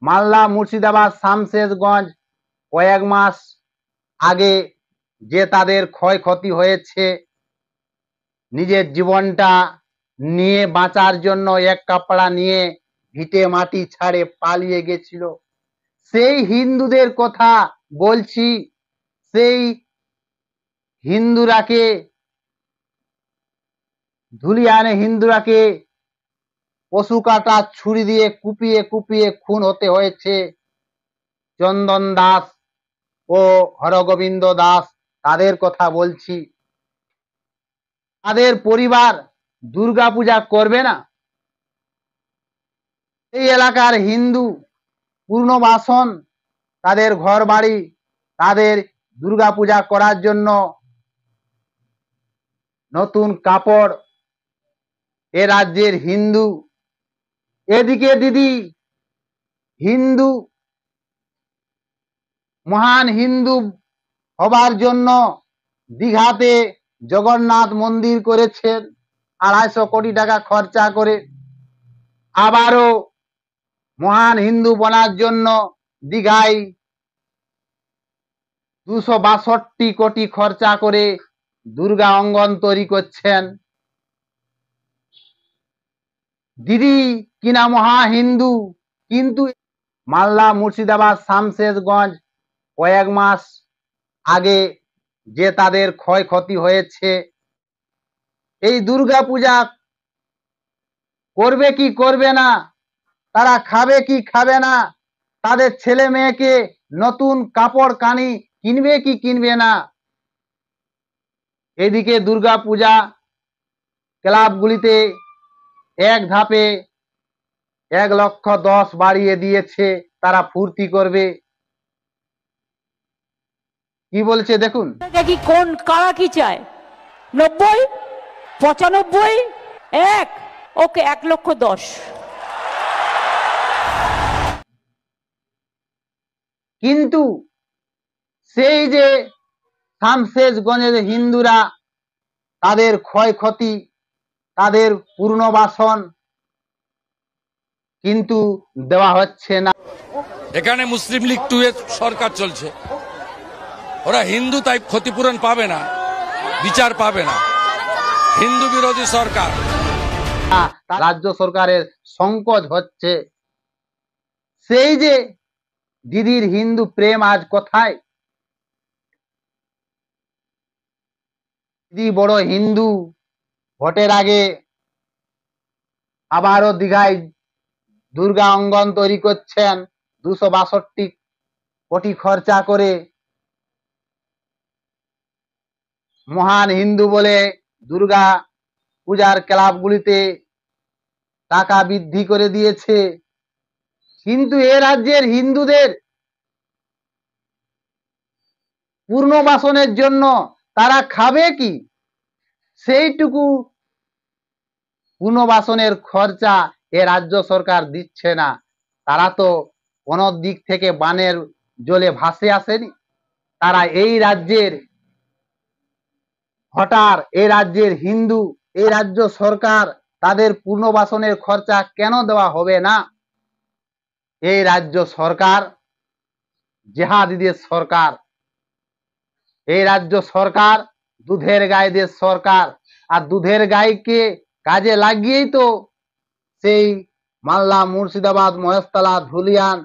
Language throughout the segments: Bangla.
মালদা মুর্শিদাবাদ শামশেরগঞ্জ কয়েক মাস আগে যে তাদের ক্ষয়ক্ষতি হয়েছে, নিজের জীবনটা নিয়ে বাঁচার জন্য এক কাপড়া নিয়ে ভিটে মাটি ছাড়ে পালিয়ে গেছিল, সেই হিন্দুদের কথা বলছি। সেই হিন্দুরাকে ধুলিয়ানে হিন্দুরাকে পশু কাটা ছুরি দিয়ে কুপিয়ে কুপিয়ে খুন হতে হয়েছে। চন্দন দাস ও হরগোবিন্দ দাস, তাদের কথা বলছি। তাদের পরিবার দুর্গাপূজা করবে না। এই এলাকার হিন্দু পূর্ণবাসন, তাদের ঘর বাড়ি, তাদের দুর্গাপূজা করার জন্য নতুন কাপড় এ রাজ্যের হিন্দু। এদিকে দিদি হিন্দু, মহান হিন্দু হবার জন্য দীঘাতে জগন্নাথ মন্দির করেছেন 250 কোটি টাকা খরচা করে। আবারও মহান হিন্দু বনার জন্য দীঘায় 262 কোটি খরচা করে দুর্গা অঙ্গন তৈরি করছেন। দিদি কিনা মহা হিন্দু, কিন্তু মালদা মুর্শিদাবাদ শামশেরগঞ্জ কয়েক মাস আগে যে তাদের ক্ষয়ক্ষতি হয়েছে, এই দুর্গা পূজা করবে কি করবে না, তারা খাবে কি খাবে না, তাদের ছেলে মেয়েকে নতুন কাপড় কানি কিনবে কি কিনবে না। এদিকে দুর্গা পূজা ক্লাবগুলিতে এক ধাপে 1,10,000 বাড়িয়ে দিয়েছে, তারা ফুর্তি করবে। কি বলছে দেখুন। দেখি কোন কারা কি চায়। 90, 95, 1, ওকে 1,10,000। কিন্তু সেই যে শামশেরগঞ্জের হিন্দুরা, তাদের ক্ষয়ক্ষতি, তাদের পুনর্বাসন কিন্তু দেওয়া হচ্ছে না। এখানে মুসলিম লীগ 2 এর সরকার চলছে, ওরা হিন্দু তাই ক্ষতিপূরণ পাবে না, বিচার পাবে না, হিন্দু বিরোধী সরকার। রাজ্য সরকারের সংকোচ হচ্ছে। সেই যে দিদির হিন্দু প্রেম আজ কোথায়? দিদি বড় হিন্দু, ভোটের আগে আবারও দীঘায় দুর্গা অঙ্গন তৈরি করছেন 262 কোটি খরচা করে। মহান হিন্দু বলে দুর্গা পূজার ক্লাবগুলিতে টাকা বৃদ্ধি করে দিয়েছে, কিন্তু এ রাজ্যের হিন্দুদের পুনর্বাসনের জন্য তারা খাবে কি, সেইটুকু পুনর্বাসনের খরচা এ রাজ্য সরকার দিচ্ছে না। তারা তো কোনো দিক থেকে বানের জলে ভাসে আসেনি। তারা এই রাজ্যের ভোটার, এই রাজ্যের হিন্দু, এই রাজ্য সরকার তাদের পুনর্বাসনের খরচা কেন দেওয়া হবে না? এই রাজ্য সরকার জেহাদিদের সরকার, এই রাজ্য সরকার দুধের গাইদের সরকার। আর দুধের গাইকে কাজে লাগিয়েই তো সেই মালদা মুর্শিদাবাদ মহেশতলা ধুলিয়ান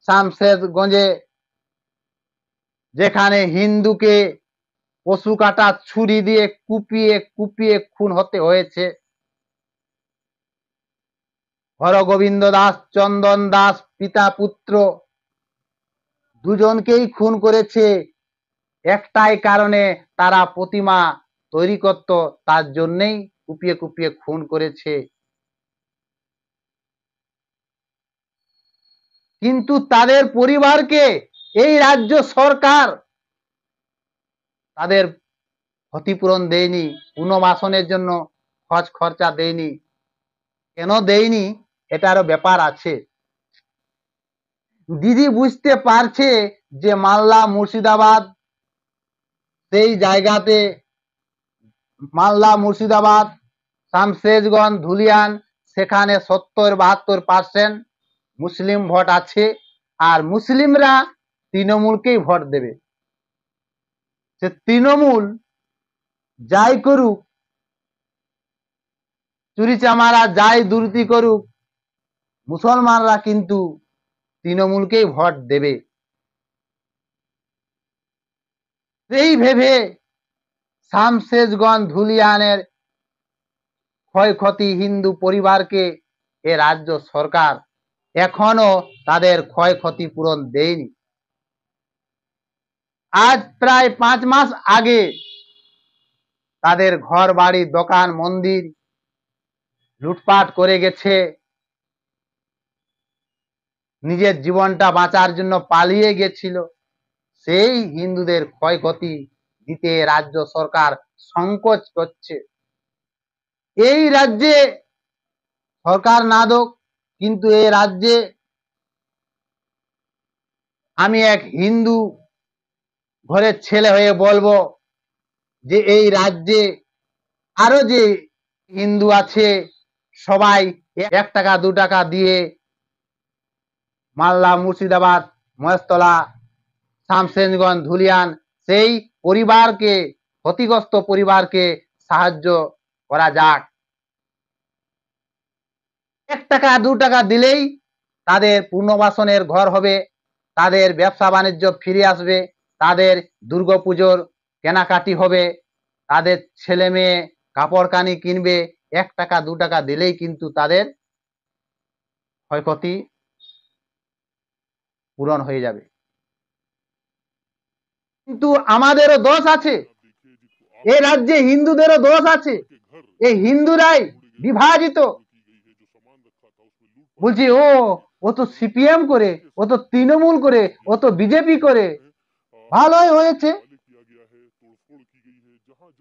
শামশেরগঞ্জে, যেখানে হিন্দুকে পশু কাটা ছুরি দিয়ে কুপিয়ে কুপিয়ে খুন হতে হয়েছে। হরগোবিন্দ দাস, চন্দন দাস, পিতা পুত্র দুজনকেই খুন করেছে একটাই কারণে, তারা প্রতিমা তৈরি করত, তার জন্যই কুপিয়ে কুপিয়ে খুন করেছে। কিন্তু তাদের পরিবারকে এই রাজ্য সরকার তাদের ক্ষতিপূরণ দেয়নি, পুনর্বাসনের জন্য খরচা দেয়নি। কেন দেয়নি, এটারও ব্যাপার আছে। দিদি বুঝতে পারছে যে মালদা মুর্শিদাবাদ, সেই জায়গাতে মালদা মুর্শিদাবাদ শামশেরগঞ্জ ধুলিয়ান, সেখানে 70-72% মুসলিম ভোট আছে, আর মুসলিমরা তৃণমূলকেই ভোট দেবে। সে তৃণমূল যাই করুক, চুরি চামারা যাই দুর্নীতি করুক, মুসলমানরা কিন্তু তৃণমূলকেই ভোট দেবে। এই ভেবে শামশেরগঞ্জ ধুলিয়ানের ক্ষয়ক্ষতি হিন্দু পরিবারকে এ রাজ্য সরকার এখনো তাদের ক্ষয়ক্ষতি পূরণ দেয়নি। আজ প্রায় 5 মাস আগে তাদের ঘর বাড়ি দোকান মন্দির লুটপাট করে গেছে, নিজের জীবনটা বাঁচার জন্য পালিয়ে গেছিল। সেই হিন্দুদের ক্ষয়ক্ষতি দিতে রাজ্য সরকার সংকোচ করছে। এই রাজ্যে সরকার না দোক, কিন্তু এই রাজ্যে আমি এক হিন্দু ঘরের ছেলে হয়ে বলবো যে এই রাজ্যে আরো যে হিন্দু আছে সবাই 1 টাকা 2 টাকা দিয়ে মালদা, মুর্শিদাবাদ, মহেশতলা, শামশেরগঞ্জ, ধুলিয়ান সেই পরিবারকে, ক্ষতিগ্রস্ত পরিবারকে সাহায্য করা যাক। 1 টাকা 2 টাকা দিলেই তাদের পুনর্বাসনের ঘর হবে, তাদের ব্যবসা বাণিজ্য ফিরে আসবে, তাদের দুর্গাপুজোর কেনাকাটি হবে, তাদের ছেলে মেয়ে কাপড় কানি কিনবে। 1 টাকা 2 টাকা দিলেই কিন্তু তাদের ক্ষয়ক্ষতি পূরণ হয়ে যাবে। কিন্তু আমাদেরও দোষ আছে, এই রাজ্যে হিন্দুদেরও দোষ আছে। এই হিন্দুরাই বিভাজিত। বলছি ও তো সিপিএম করে, ও তো তৃণমূল করে, ও তো বিজেপি করে, ভালোই হয়েছে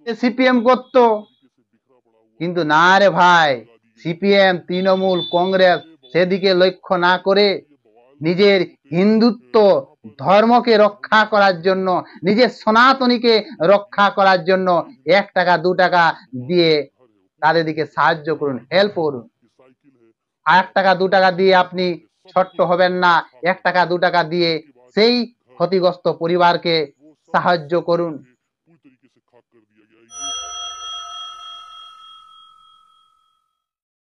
সিপিএম করতো। কিন্তু না রে ভাই, সিপিএম, তৃণমূল, কংগ্রেস সেদিকে লক্ষ্য না করে নিজের হিন্দুত্ব ধর্মকে রক্ষা করার জন্য, নিজের সনাতনীকে রক্ষা করার জন্য 1 টাকা 2 টাকা দিয়ে তাদের দিকে সাহায্য করুন, হেল্প করুন। 1 টাকা 2 টাকা দিয়ে আপনি ছোট্ট হবেন না। 1 টাকা 2 টাকা দিয়ে সেই ক্ষতিগ্রস্ত পরিবারকে সাহায্য করুন।